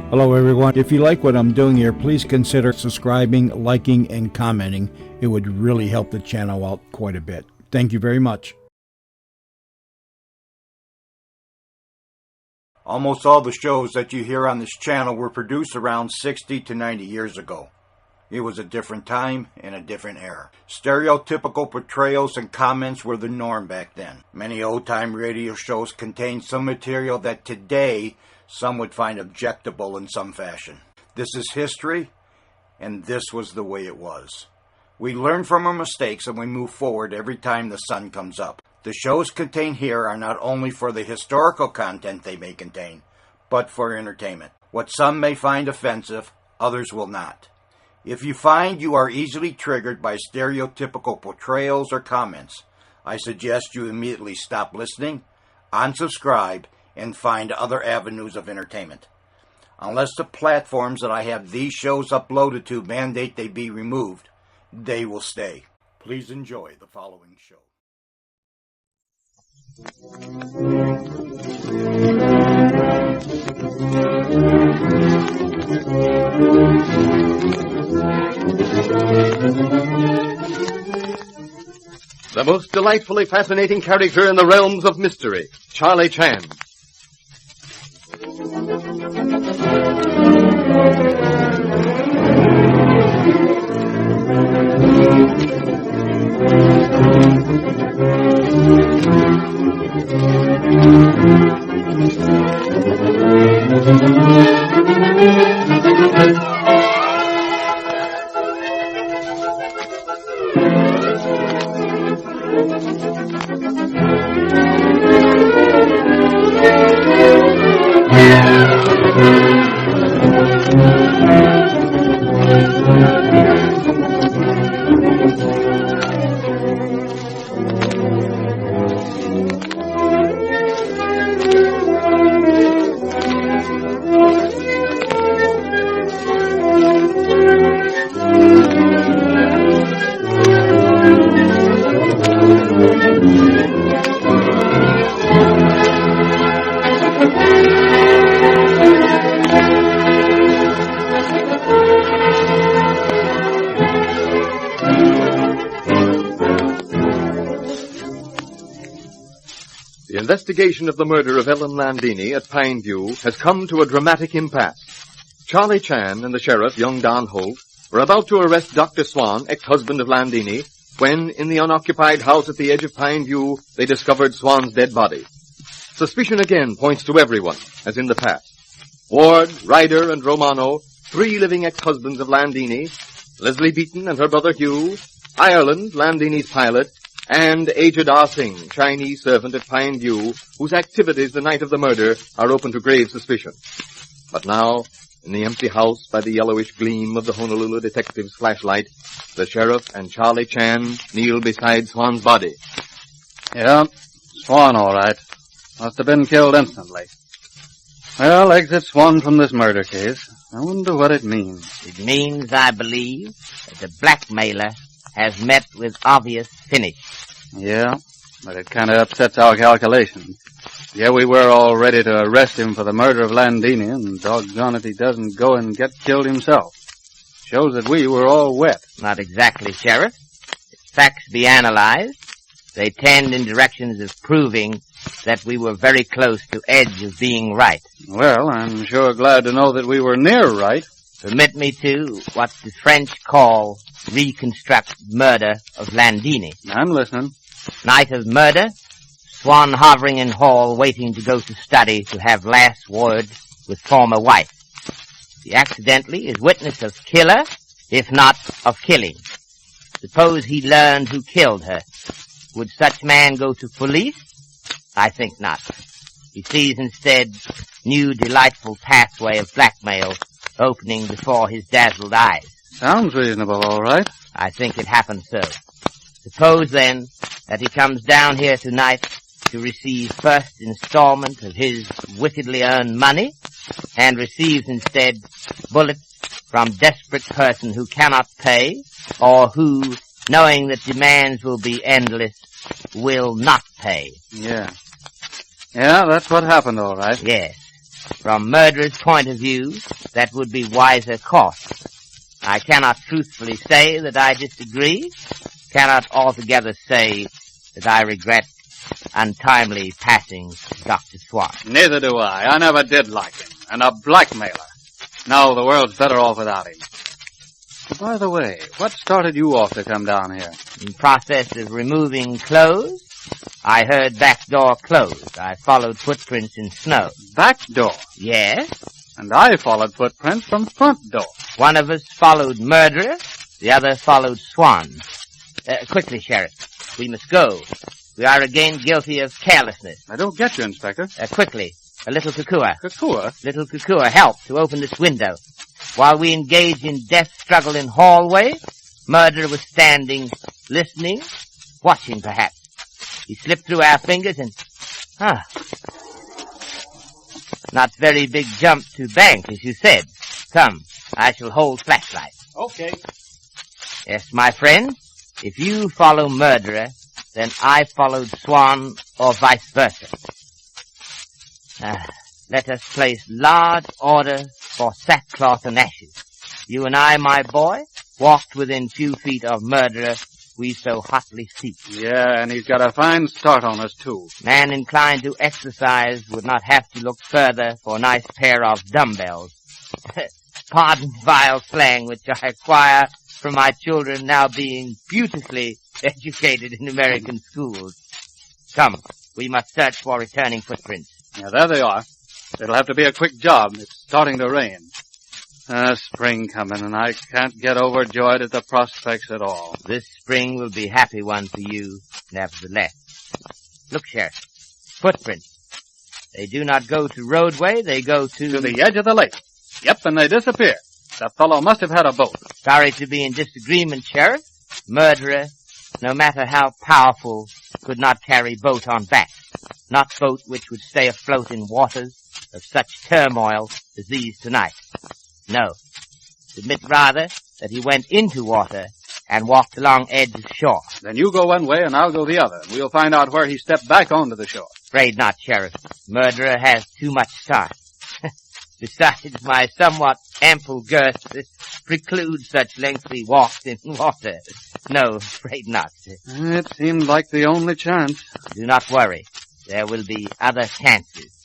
Hello everyone. If you like what I'm doing here, please consider subscribing, liking, and commenting. It would really help the channel out quite a bit. Thank you very much. Almost all the shows that you hear on this channel were produced around 60 to 90 years ago. It was a different time and a different era. Stereotypical portrayals and comments were the norm back then. Many old-time radio shows contained some material that today some would find objectable in some fashion. This is history, and this was the way it was. We learn from our mistakes and we move forward every time the sun comes up. The shows contained here are not only for the historical content they may contain, but for entertainment. What some may find offensive, others will not. If you find you are easily triggered by stereotypical portrayals or comments, I suggest you immediately stop listening, unsubscribe, and find other avenues of entertainment. Unless the platforms that I have these shows uploaded to mandate they be removed, they will stay. Please enjoy the following show. The most delightfully fascinating character in the realms of mystery, Charlie Chan. The investigation of the murder of Ellen Landini at Pineview has come to a dramatic impasse. Charlie Chan and the sheriff, young Don Holt, were about to arrest Dr. Swan, ex-husband of Landini, when, in the unoccupied house at the edge of Pineview, they discovered Swan's dead body. Suspicion again points to everyone, as in the past. Ward, Ryder, and Romano, three living ex-husbands of Landini, Leslie Beaton and her brother Hugh, Ireland, Landini's pilot, and Aged Ah Singh, Chinese servant at Pineview, whose activities the night of the murder are open to grave suspicion. But now, in the empty house by the yellowish gleam of the Honolulu detective's flashlight, the sheriff and Charlie Chan kneel beside Swan's body. Yeah, Swan all right. Must have been killed instantly. Well, exit Swan from this murder case. I wonder what it means. It means, I believe, that the blackmailer has met with obvious finish. Yeah, but it kind of upsets our calculations. Yeah, we were all ready to arrest him for the murder of Landini, and doggone if he doesn't go and get killed himself. Shows that we were all wet. Not exactly, Sheriff. If facts be analyzed, they tend in directions of proving that we were very close to edge of being right. Well, I'm sure glad to know that we were near right. Permit me to, what the French call, reconstruct murder of Landini. I'm listening. Night of murder, Swan hovering in hall waiting to go to study to have last word with former wife. He accidentally is witness of killer, if not of killing. Suppose he learned who killed her. Would such man go to police? I think not. He sees instead new delightful pathway of blackmail opening before his dazzled eyes. Sounds reasonable, all right. I think it happened so. Suppose, then, that he comes down here tonight to receive first installment of his wickedly earned money, and receives instead bullets from desperate person who cannot pay, or who, knowing that demands will be endless, will not pay. Yeah. Yeah, that's what happened, all right. Yes. From murderer's point of view, that would be wiser course. I cannot truthfully say that I disagree, cannot altogether say that I regret untimely passing Dr. Swan. Neither do I. I never did like him. And a blackmailer. No, the world's better off without him. By the way, what started you off to come down here? In process of removing clothes, I heard back door closed. I followed footprints in snow. Back door? Yes? And I followed footprints from front door. One of us followed murderer, the other followed Swan. Quickly, Sheriff. We must go. We are again guilty of carelessness. I don't get you, Inspector. Quickly. A little Kukua. Kukua? Little Kukua, help to open this window. While we engage in death struggle in hallway, murderer was standing, listening, watching perhaps. He slipped through our fingers and... Not very big jump to bank, as you said. Come, I shall hold flashlight. Okay. Yes, my friend, if you follow murderer, then I followed Swan, or vice versa. Let us place large order for sackcloth and ashes. You and I, my boy, walked within few feet of murderer we so hotly seek. Yeah, and he's got a fine start on us, too. Man inclined to exercise would not have to look further for a nice pair of dumbbells. Pardon vile slang which I acquire from my children now being beautifully educated in American schools. Come, we must search for returning footprints. Yeah, there they are. It'll have to be a quick job. It's starting to rain. Spring coming, and I can't get overjoyed at the prospects at all. This spring will be a happy one for you, nevertheless. Look, Sheriff. Footprints. They do not go to roadway, they go To the edge of the lake. Yep, and they disappear. That fellow must have had a boat. Sorry to be in disagreement, Sheriff. Murderer, no matter how powerful, could not carry boat on back. Not boat which would stay afloat in waters of such turmoil as these tonight. No. Submit rather that he went into water and walked along edge of shore. Then you go one way and I'll go the other. We'll find out where he stepped back onto the shore. Afraid not, Sheriff. Murderer has too much start. Besides, my somewhat ample girth precludes such lengthy walks in water. No, afraid not. It seemed like the only chance. Do not worry. There will be other chances.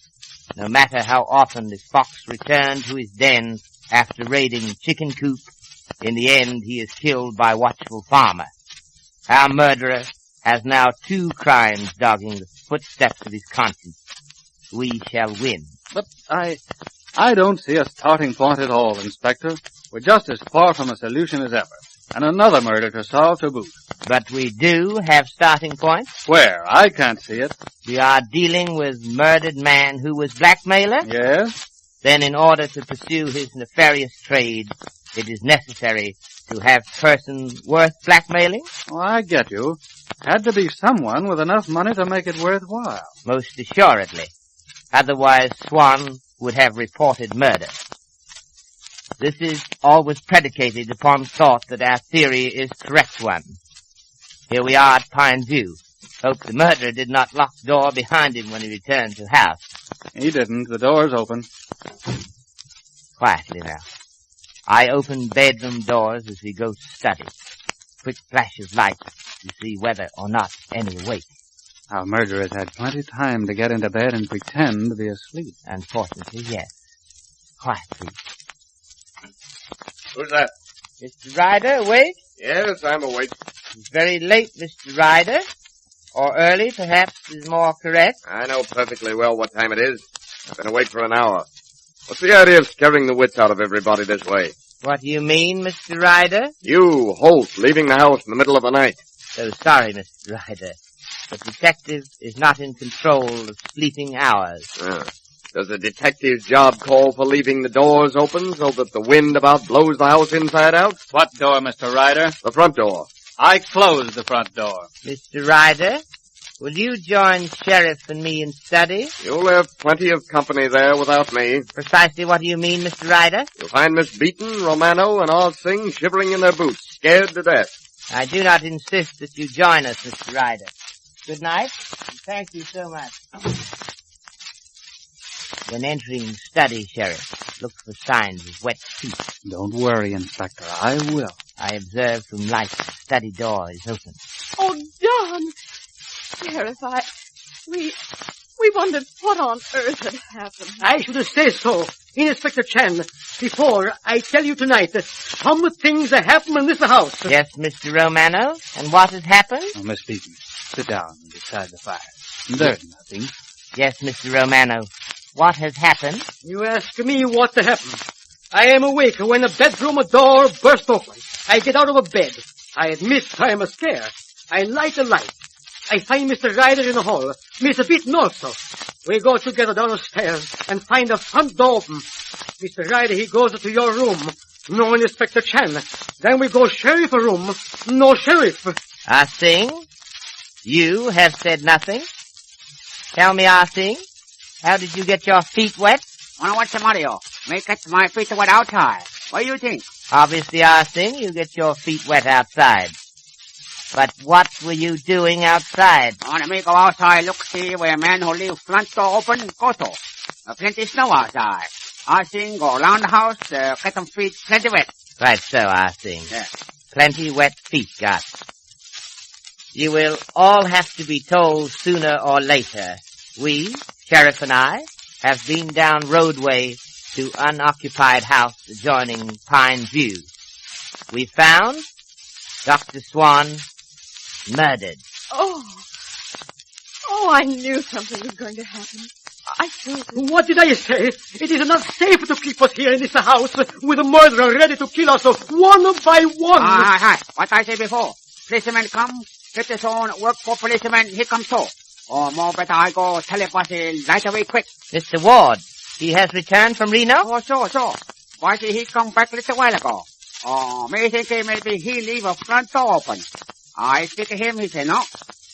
No matter how often the fox returned to his den after raiding chicken coop, in the end he is killed by watchful farmer. Our murderer has now 2 crimes dogging the footsteps of his conscience. We shall win. But I don't see a starting point at all, Inspector. We're just as far from a solution as ever. And another murder to solve to boot. But we do have starting points. Where? I can't see it. We are dealing with murdered man who was blackmailer. Yes? Then in order to pursue his nefarious trade, it is necessary to have person worth blackmailing. Oh, I get you. Had to be someone with enough money to make it worthwhile. Most assuredly. Otherwise Swan would have reported murder. This is always predicated upon thought that our theory is correct one. Here we are at Pine View. Hope the murderer did not lock the door behind him when he returned to the house. He didn't. The door's open. Quietly now. I open bedroom doors as we go to study. Quick flash of light to see whether or not any awake. Our murderer's had plenty of time to get into bed and pretend to be asleep. Unfortunately, yes. Quiet, please. Who's that? Mr. Ryder, awake? Yes, I'm awake. It's very late, Mr. Ryder. Or early, perhaps, is more correct. I know perfectly well what time it is. I've been awake for an hour. What's the idea of scaring the wits out of everybody this way? What do you mean, Mr. Ryder? You, Holt, leaving the house in the middle of the night. So sorry, Mr. Ryder. The detective is not in control of sleeping hours. Does the detective's job call for leaving the doors open so that the wind about blows the house inside out? What door, Mr. Ryder? The front door. I closed the front door. Mr. Ryder, will you join Sheriff and me in study? You'll have plenty of company there without me. Precisely what do you mean, Mr. Ryder? You'll find Miss Beaton, Romano, and all Singh shivering in their boots, scared to death. I do not insist that you join us, Mr. Ryder. Good night, and thank you so much. When entering study, Sheriff, look for signs of wet feet. Don't worry, Inspector. I will. I observed from light the study door is open. Oh, Don! Sheriff, we wondered what on earth had happened. I should say so, Inspector Chan. Before I tell you tonight, some things have happened in this house. Yes, Mr. Romano. And what has happened? Oh, Miss Beaton, sit down beside the fire. There's nothing. Yes, Mr. Romano. What has happened? You ask me what happened. I am awake when the bedroom door burst open. I get out of bed. I admit I am scared. I light a light. I find Mr. Ryder in the hall. Miss Beaton also. We go together down the stairs and find the front door open. Mr. Ryder, he goes to your room. No Inspector Chan. Then we go sheriff room. No sheriff. Ah Sing, you have said nothing. Tell me, Ah Sing, how did you get your feet wet? Well, what's the matter? Me get my feet wet outside. What do you think? Obviously, Ah Sing, you get your feet wet outside. But what were you doing outside? I want to go outside, look, see where a man who leaves front door open, go to. Plenty snow outside. I think go around the house, get them feet plenty wet. Right so, Ah Sing. Yeah. Plenty wet feet got. You will all have to be told sooner or later. We, Sheriff and I, have been down roadway to unoccupied house adjoining Pine View. We found Dr. Swan murdered. Oh, I knew something was going to happen. I felt it. What did I say? It is not safe to keep us here in this house with a murderer ready to kill us one by one. Hi. What I say before. Policeman come, get his own work for policeman, he come too. Or more better I go tell it was right away quick. Mr. Ward, he has returned from Reno? Oh, so. Why did he come back a little while ago? Oh, me think maybe he leave a front door open. I speak to him, he say no.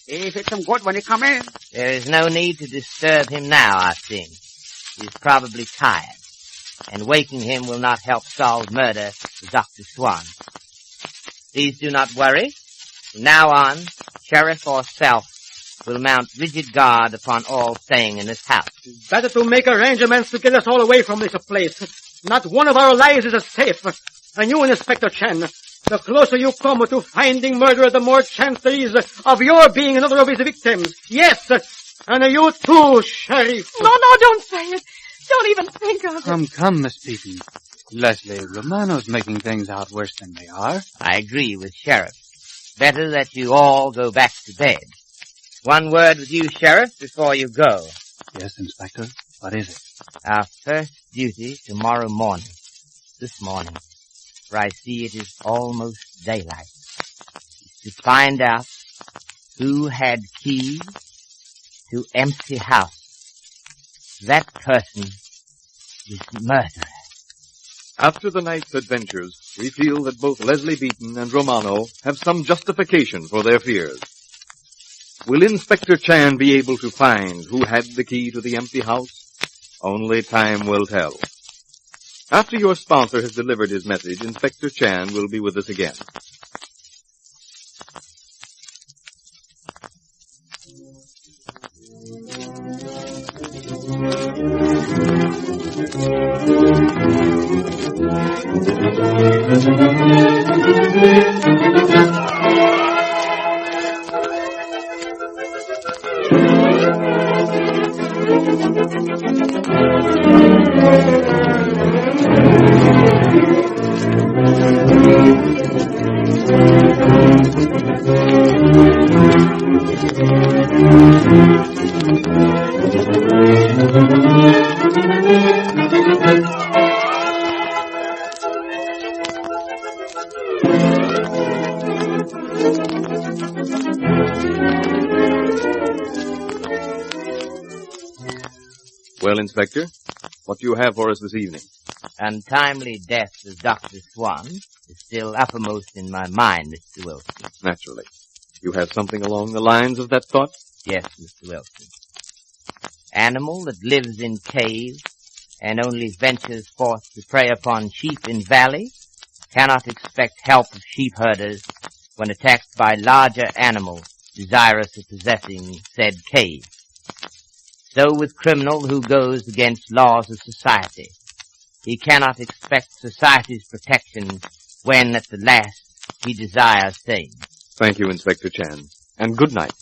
He fix him good when he come in. There is no need to disturb him now, I think. He's probably tired. And waking him will not help solve murder to Dr. Swan. Please do not worry. From now on, Sheriff or self will mount rigid guard upon all staying in this house. Better to make arrangements to get us all away from this place. Not one of our lives is safe. And you, Inspector Chan, the closer you come to finding murderer, the more chance there is of your being another of his victims. Yes, and you too, Sheriff. No, don't say it. Don't even think of it. Come, Miss Beaton. Leslie, Romano's making things out worse than they are. I agree with Sheriff. Better that you all go back to bed. One word with you, Sheriff, before you go. Yes, Inspector. What is it? Our first duty tomorrow morning. This morning. For I see it is almost daylight. To find out who had keys to empty house. That person is murderer. After the night's adventures, we feel that both Leslie Beaton and Romano have some justification for their fears. Will Inspector Chan be able to find who had the key to the empty house? Only time will tell. After your sponsor has delivered his message, Inspector Chan will be with us again. Well, Inspector, what do you have for us this evening? Untimely death of Dr. Swan is still uppermost in my mind, Mr. Wilson. Naturally. You have something along the lines of that thought? Yes, Mr. Wilson. Animal that lives in cave and only ventures forth to prey upon sheep in valley cannot expect help of sheep herders when attacked by larger animals desirous of possessing said cave. So with criminal who goes against laws of society. He cannot expect society's protection when at the last he desires same. Thank you, Inspector Chan, and good night.